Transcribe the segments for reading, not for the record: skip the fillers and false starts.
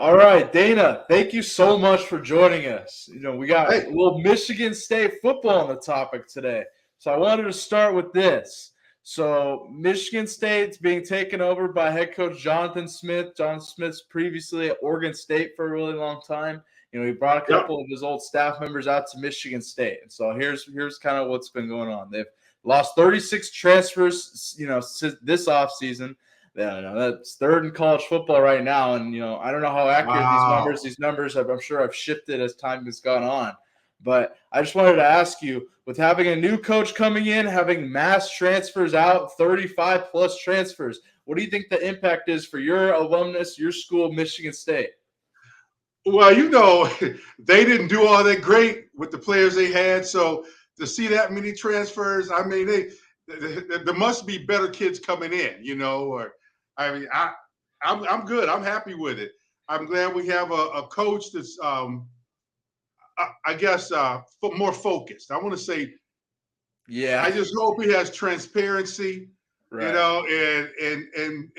All right, Dana, thank you so much for joining us. We got Hey, a little Michigan State football on the topic today. So I wanted to start with this. So Michigan State's being taken over by head coach Jonathan Smith. Jonathan Smith's previously at Oregon State for a really long time. He brought a yep. couple of his old staff members out to Michigan State. And so here's kind of what's been going on. They've lost 36 transfers, this offseason. Yeah, no, that's third in college football right now, and I don't know how accurate Wow. these numbers have. I'm sure I've shifted as time has gone on, but I just wanted to ask you, with having a new coach coming in, having mass transfers out, 35 plus transfers, what do you think the impact is for your alumnus, your school, Michigan State? Well, they didn't do all that great with the players they had. So to see that many transfers, I mean, there must be better kids coming in, or I mean, I'm good. I'm happy with it. I'm glad we have a coach that's, I guess, more focused. I want to say, Yeah, I just hope he has transparency, right.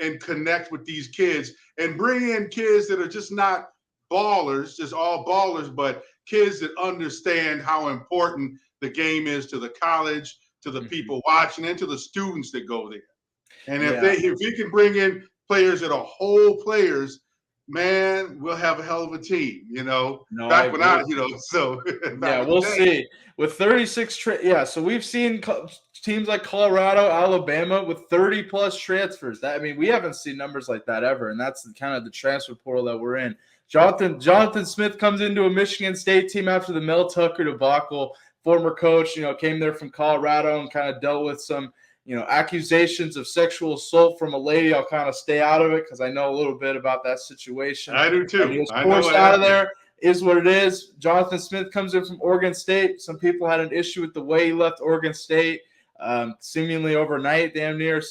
and connect with these kids and bring in kids that are just not ballers, just all ballers, but kids that understand how important the game is to the college, to the people watching, and to the students that go there. And Yeah. if he can bring in players that are whole players, man, we'll have a hell of a team. No, I Back when agree. so back Yeah, in the we'll day. see. With 36, so we've seen teams like Colorado, Alabama with 30 plus transfers. We haven't seen numbers like that ever, and that's kind of the transfer portal that we're in. Jonathan Smith comes into a Michigan State team after the Mel Tucker debacle. Former coach, came there from Colorado and kind of dealt with some, accusations of sexual assault from a lady. I'll kind of stay out of it because I know a little bit about that situation. I do And he too. was I know forced what out of happened. there. Is what it is. Jonathan Smith comes in from Oregon State. Some people had an issue with the way he left Oregon State, seemingly overnight, damn near.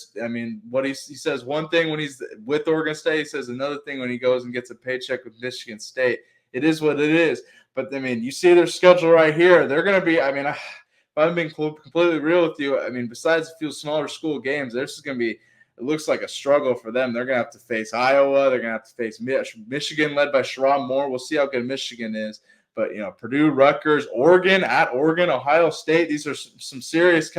What he says one thing when he's with Oregon State, he says another thing when he goes and gets a paycheck with Michigan State. It is what it is. But, you see their schedule right here. They're going to be, if I'm being completely real with you, besides a few smaller school games, there's just going to be, it looks like a struggle for them. They're going to have to face Iowa. They're going to have to face Michigan, led by Sharon Moore. We'll see how good Michigan is. But, Purdue, Rutgers, Oregon, Ohio State. These are some serious,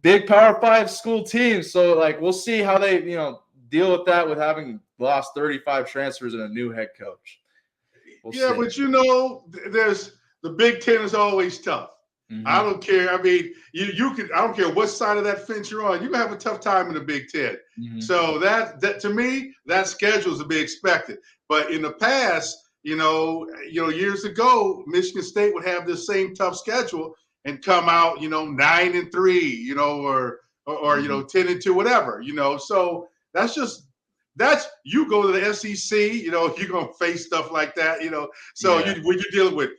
big Power 5 school teams. So, we'll see how they, deal with that with having lost 35 transfers and a new head coach. We'll see. But there's the Big Ten is always tough. Mm-hmm. I don't care. You can. I don't care what side of that fence you're on. You can have a tough time in the Big Ten. Mm-hmm. So that to me, that schedule is to be expected. But in the past, years ago, Michigan State would have this same tough schedule and come out, 9-3, or 10-2, whatever. So that's you go to the SEC, you're gonna face stuff like that. So when you're dealing with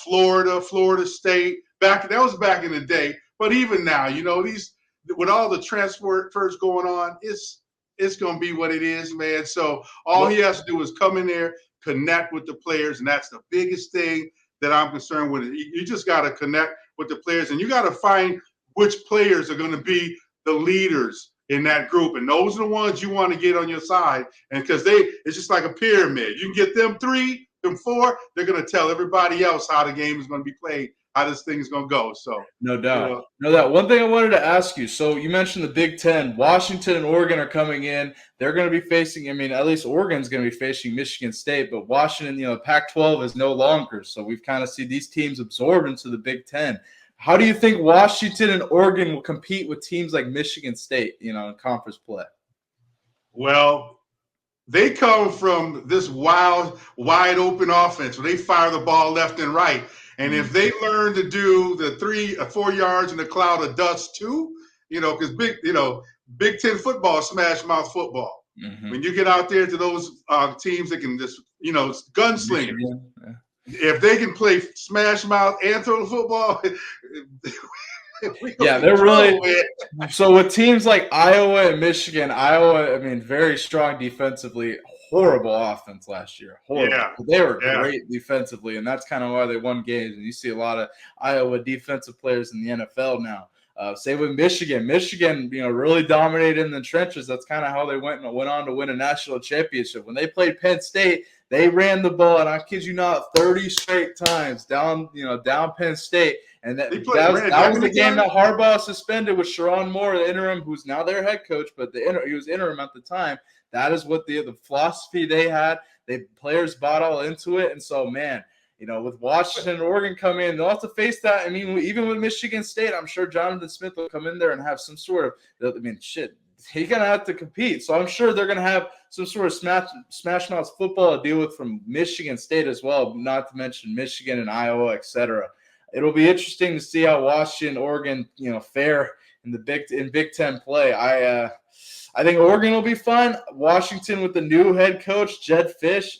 Florida State. That was back in the day. But even now, these with all the transfers going on, it's going to be what it is, man. So all he has to do is come in there, connect with the players, and that's the biggest thing that I'm concerned with. You just got to connect with the players, and you got to find which players are going to be the leaders in that group, and those are the ones you want to get on your side. And because it's just like a pyramid. You can get them 3. Them 4, they're going to tell everybody else how the game is going to be played, how this thing is going to go. So no doubt. One thing I wanted to ask you. So you mentioned the Big Ten. Washington and Oregon are coming in. They're going to be facing. At least Oregon's going to be facing Michigan State, but Washington, Pac-12 is no longer. So we've kind of seen these teams absorb into the Big Ten. How do you think Washington and Oregon will compete with teams like Michigan State, in conference play? Well, they come from this wild, wide open offense where they fire the ball left and right. And if they learn to do the 3 or 4 yards in a cloud of dust too, because Big Ten football is smash mouth football. Mm-hmm. When you get out there to those teams that can just, gunslingers. Yeah. If they can play smash mouth and throw the football, they're really – so with teams like Iowa and Michigan, very strong defensively, horrible offense last year. Horrible. Yeah. They were great defensively, and that's kind of why they won games. And you see a lot of Iowa defensive players in the NFL now. Same with Michigan. Michigan, really dominated in the trenches. That's kind of how they went on to win a national championship. When they played Penn State, they ran the ball, and I kid you not, 30 straight times down Penn State. And that was the game that Harbaugh suspended with Sharon Moore, the interim, who's now their head coach, but he was interim at the time. That is what the philosophy they had. The players bought all into it, and so man. With Washington and Oregon coming in, they'll have to face that. I mean, even with Michigan State, I'm sure Jonathan Smith will come in there and have some sort of – shit, he's going to have to compete. So I'm sure they're going to have some sort of smash mouth football to deal with from Michigan State as well, not to mention Michigan and Iowa, et cetera. It'll be interesting to see how Washington, Oregon, fare in Big Ten play. I think Oregon will be fun. Washington with the new head coach, Jed Fish,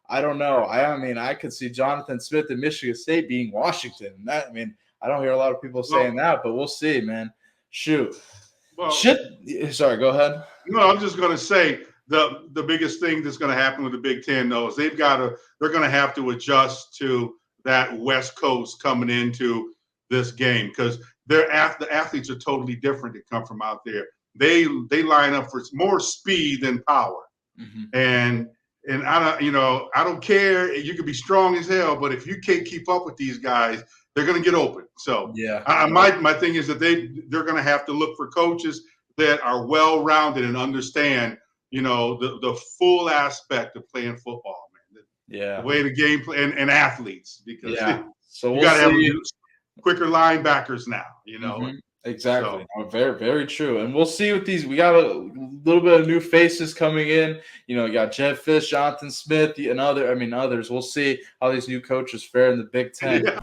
I don't know. I could see Jonathan Smith and Michigan State being Washington. I don't hear a lot of people saying that, but we'll see, man. Shoot. Well, Sorry, go ahead. No, I'm just going to say the biggest thing that's going to happen with the Big Ten, though, is they're going to have to adjust to that West Coast coming into this game because the athletes are totally different that come from out there. They line up for more speed than power, and I don't care. You could be strong as hell, but if you can't keep up with these guys, they're going to get open. So my thing is that they're going to have to look for coaches that are well-rounded and understand, the full aspect of playing football, man. The way the game play and athletes because so you got to have quicker linebackers now, Exactly. So. Very, very true. And we'll see with these. We got a little bit of new faces coming in. You got Jed Fish, Jonathan Smith, and others. We'll see how these new coaches fare in the Big Ten. Yeah.